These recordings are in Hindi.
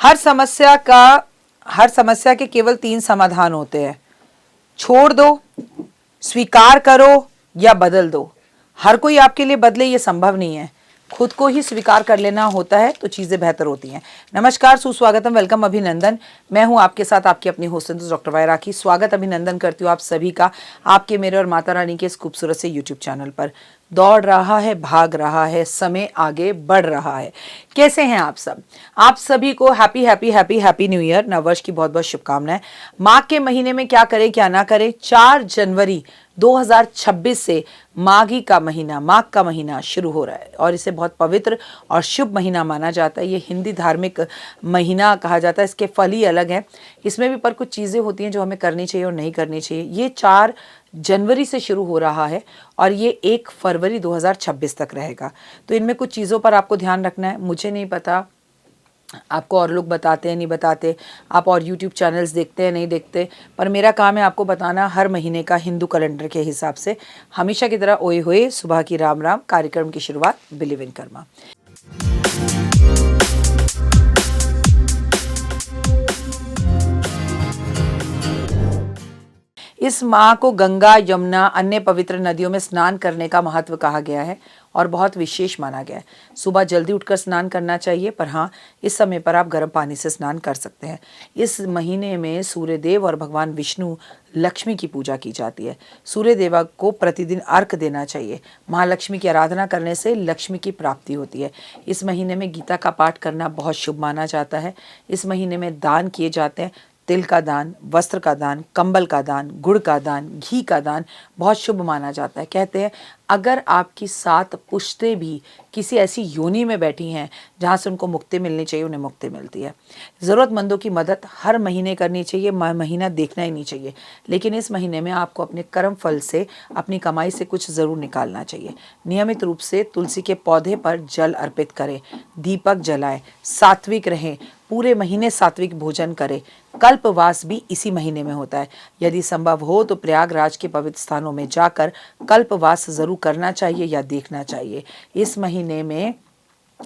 हर समस्या के केवल 3 समाधान होते हैं। छोड़ दो, स्वीकार करो या बदल दो। हर कोई आपके लिए बदले, ये संभव नहीं है। खुद को ही स्वीकार कर लेना होता है तो चीज़ें बेहतर होती हैं। नमस्कार, सुस्वागतम, वेलकम, अभिनंदन। मैं हूं आपके साथ आपकी अपनी होस्ट डॉक्टर वायरा की। स्वागत अभिनंदन करती हूँ आप सभी का आपके, मेरे और माता रानी के इस खूबसूरत से यूट्यूब चैनल पर। दौड़ रहा है, भाग रहा है, समय आगे बढ़ रहा है। कैसे हैं आप सब? आप सभी को happy happy happy happy new year, नववर्ष की बहुत बहुत शुभकामनाएं। माघ के महीने में क्या करें क्या ना करें, 4 जनवरी 2026 से माघी का महीना, माघ का महीना शुरू हो रहा है और इसे बहुत पवित्र और शुभ महीना माना जाता है। ये हिंदी धार्मिक महीना कहा जाता है। इसके फल ही अलग हैं। इसमें भी पर कुछ चीज़ें होती हैं जो हमें करनी चाहिए और नहीं करनी चाहिए। ये 4 जनवरी से शुरू हो रहा है और ये 1 फरवरी 2026 तक रहेगा। तो इनमें कुछ चीज़ों पर आपको ध्यान रखना है। मुझे नहीं पता आपको और लोग बताते हैं नहीं बताते, आप और यूट्यूब चैनल्स देखते हैं नहीं देखते, पर मेरा काम है आपको बताना हर महीने का हिंदू कैलेंडर के हिसाब से। हमेशा की तरह ओए होए सुबह की राम राम कार्यक्रम की शुरुआत बिलीव इन कर्मा। इस माह को गंगा, यमुना, अन्य पवित्र नदियों में स्नान करने का महत्व कहा गया है और बहुत विशेष माना गया है। सुबह जल्दी उठकर स्नान करना चाहिए, पर हाँ, इस समय पर आप गर्म पानी से स्नान कर सकते हैं। इस महीने में सूर्यदेव और भगवान विष्णु, लक्ष्मी की पूजा की जाती है। सूर्य देवा को प्रतिदिन अर्घ देना चाहिए। महालक्ष्मी की आराधना करने से लक्ष्मी की प्राप्ति होती है। इस महीने में गीता का पाठ करना बहुत शुभ माना जाता है। इस महीने में दान किए जाते हैं। तिल का दान, वस्त्र का दान, कंबल का दान, गुड़ का दान, घी का दान बहुत शुभ माना जाता है। कहते हैं अगर आपकी 7 पुश्तें भी किसी ऐसी योनि में बैठी हैं जहाँ से उनको मुक्ति मिलनी चाहिए, उन्हें मुक्ति मिलती है। ज़रूरतमंदों की मदद हर महीने करनी चाहिए, महीना देखना ही नहीं चाहिए। लेकिन इस महीने में आपको अपने कर्म फल से, अपनी कमाई से कुछ ज़रूर निकालना चाहिए। नियमित रूप से तुलसी के पौधे पर जल अर्पित करें, दीपक जलाएं, सात्विक रहें, पूरे महीने सात्विक भोजन करें। कल्पवास भी इसी महीने में होता है। यदि संभव हो तो प्रयागराज के पवित्र स्थानों में जाकर कल्पवास जरूर करना चाहिए या देखना चाहिए। इस महीने में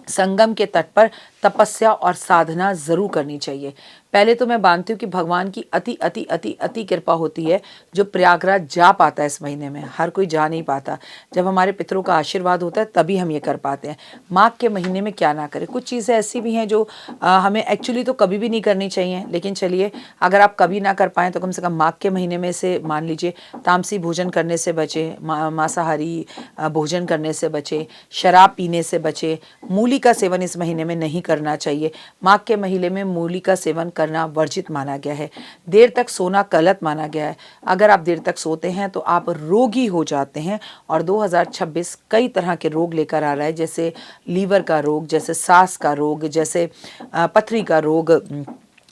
संगम के तट पर तपस्या और साधना जरूर करनी चाहिए। पहले तो मैं मानती हूँ कि भगवान की अति अति अति अति कृपा होती है जो प्रयागराज जा पाता है। इस महीने में हर कोई जा नहीं पाता। जब हमारे पितरों का आशीर्वाद होता है तभी हम ये कर पाते हैं। माघ के महीने में क्या ना करें, कुछ चीज़ें ऐसी भी हैं जो हमें एक्चुअली तो कभी भी नहीं करनी चाहिए, लेकिन चलिए अगर आप कभी ना कर पाएँ तो कम से कम माघ के महीने में से मान लीजिए तामसी भोजन करने से बचें, मांसाहारी भोजन करने से बचें, शराब पीने से बचें। मूली का सेवन इस महीने में नहीं करना चाहिए। माघ के महीने में मूली का सेवन करना वर्जित माना गया है। देर तक सोना गलत माना गया है। अगर आप देर तक सोते हैं तो आप रोगी हो जाते हैं और 2026 कई तरह के रोग लेकर आ रहा है, जैसे लीवर का रोग, जैसे सांस का रोग, जैसे पथरी का रोग,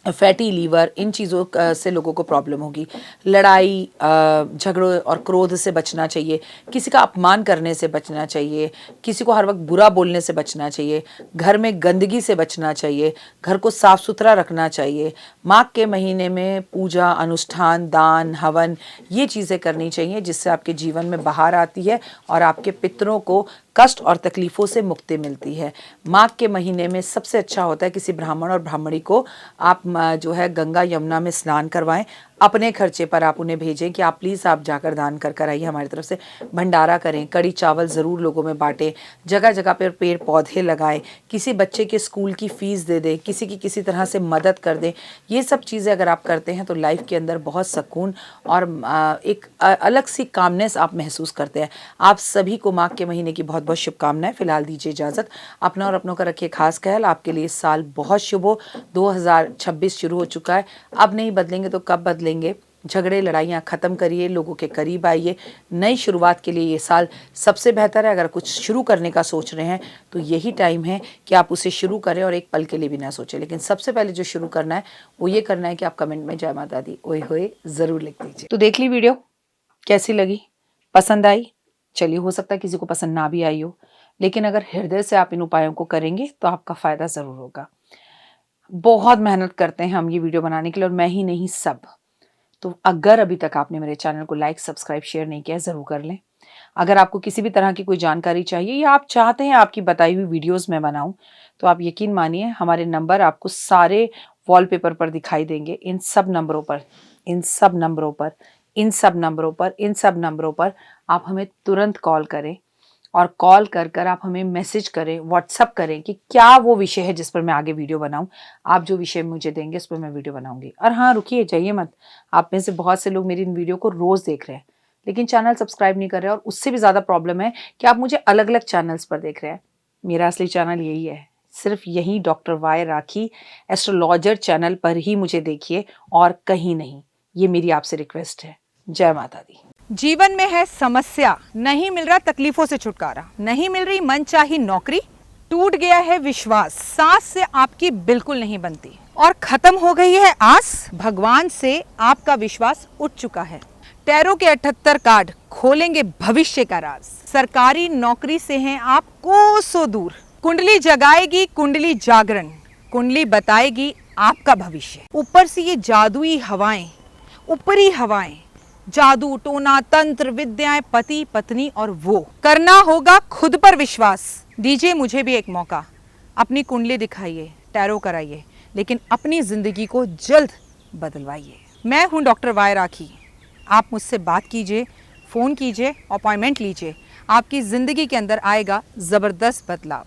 फैटी लीवर, इन चीज़ों से लोगों को प्रॉब्लम होगी। लड़ाई झगड़ों और क्रोध से बचना चाहिए। किसी का अपमान करने से बचना चाहिए। किसी को हर वक्त बुरा बोलने से बचना चाहिए। घर में गंदगी से बचना चाहिए। घर को साफ सुथरा रखना चाहिए। माघ के महीने में पूजा, अनुष्ठान, दान, हवन, ये चीज़ें करनी चाहिए जिससे आपके जीवन में बहार आती है और आपके पितरों को कष्ट और तकलीफ़ों से मुक्ति मिलती है। माघ के महीने में सबसे अच्छा होता है किसी ब्राह्मण और ब्राह्मणी को आप जो है गंगा यमुना में स्नान करवाएं। अपने खर्चे पर आप उन्हें भेजें कि आप प्लीज़ आप जाकर दान कर आइए, हमारी तरफ से भंडारा करें। कड़ी चावल ज़रूर लोगों में बांटें। जगह जगह पर पेड़ पौधे लगाएं। किसी बच्चे के स्कूल की फ़ीस दे दें। किसी की किसी तरह से मदद कर दें। ये सब चीज़ें अगर आप करते हैं तो लाइफ के अंदर बहुत सुकून और एक अलग सी कामनेस आप महसूस करते हैं। आप सभी को माघ के महीने की बहुत बहुत शुभकामनाएं। फिलहाल दीजिए इजाज़त। अपना और अपनों का रखिए खास ख्याल। आपके लिए इस साल बहुत शुभ हो। 2026 शुरू हो चुका है। अब नहीं बदलेंगे तो कब बदलेंगे? झगड़े लड़ाइयाँ ख़त्म करिए, लोगों के करीब आइए। नई शुरुआत के लिए ये साल सबसे बेहतर है। अगर कुछ शुरू करने का सोच रहे हैं तो यही टाइम है कि आप उसे शुरू करें और एक पल के लिए भी ना सोचें। लेकिन सबसे पहले जो शुरू करना है वो ये करना है कि आप कमेंट में जय माता दी ओए होए ज़रूर लिख दीजिए। तो देख ली वीडियो, कैसी लगी, पसंद आई? चलिए, हो सकता है किसी को पसंद ना भी आई हो, लेकिन अगर हृदय से आप इन उपायों को करेंगे तो आपका फ़ायदा ज़रूर होगा। बहुत मेहनत करते हैं हम ये वीडियो बनाने के लिए और मैं ही नहीं, सब। तो अगर अभी तक आपने मेरे चैनल को लाइक, सब्सक्राइब, शेयर नहीं किया, ज़रूर कर लें। अगर आपको किसी भी तरह की कोई जानकारी चाहिए या आप चाहते हैं आपकी बताई हुई वीडियोस मैं बनाऊं, तो आप यकीन मानिए हमारे नंबर आपको सारे वॉलपेपर पर दिखाई देंगे। इन सब नंबरों पर, इन सब नंबरों पर, इन सब नंबरों पर, इन सब नंबरों पर आप हमें तुरंत कॉल करें और कॉल कर कर आप हमें मैसेज करें, व्हाट्सअप करें कि क्या वो विषय है जिस पर मैं आगे वीडियो बनाऊं। आप जो विषय मुझे देंगे उस पर मैं वीडियो बनाऊंगी। और हाँ, रुकिए, जाइए मत। आप में से बहुत से लोग मेरी इन वीडियो को रोज़ देख रहे हैं लेकिन चैनल सब्सक्राइब नहीं कर रहे हैं, और उससे भी ज़्यादा प्रॉब्लम है कि आप मुझे अलग अलग चैनल्स पर देख रहे हैं। मेरा असली चैनल यही है, सिर्फ यही डॉक्टर वाई राखी एस्ट्रोलॉजर चैनल पर ही मुझे देखिए और कहीं नहीं। ये मेरी आपसे रिक्वेस्ट है। जय माता दी। जीवन में है समस्या, नहीं मिल रहा तकलीफों से छुटकारा, नहीं मिल रही मनचाही नौकरी, टूट गया है विश्वास, सांस से आपकी बिल्कुल नहीं बनती और खत्म हो गई है आस, भगवान से आपका विश्वास उठ चुका है। टैरो के 78 कार्ड खोलेंगे भविष्य का राज। सरकारी नौकरी से हैं आप कोसों दूर, कुंडली जगाएगी कुंडली जागरण, कुंडली बताएगी आपका भविष्य। ऊपर से ये जादुई हवाएं, ऊपरी हवाएं, जादू टोना तंत्र विद्याएं, पति पत्नी और वो, करना होगा खुद पर विश्वास। दीजिए मुझे भी एक मौका, अपनी कुंडली दिखाइए, टैरो कराइए, लेकिन अपनी जिंदगी को जल्द बदलवाइए। मैं हूं डॉक्टर वाई राखी। आप मुझसे बात कीजिए, फ़ोन कीजिए, अपॉइंटमेंट लीजिए, आपकी ज़िंदगी के अंदर आएगा ज़बरदस्त बदलाव।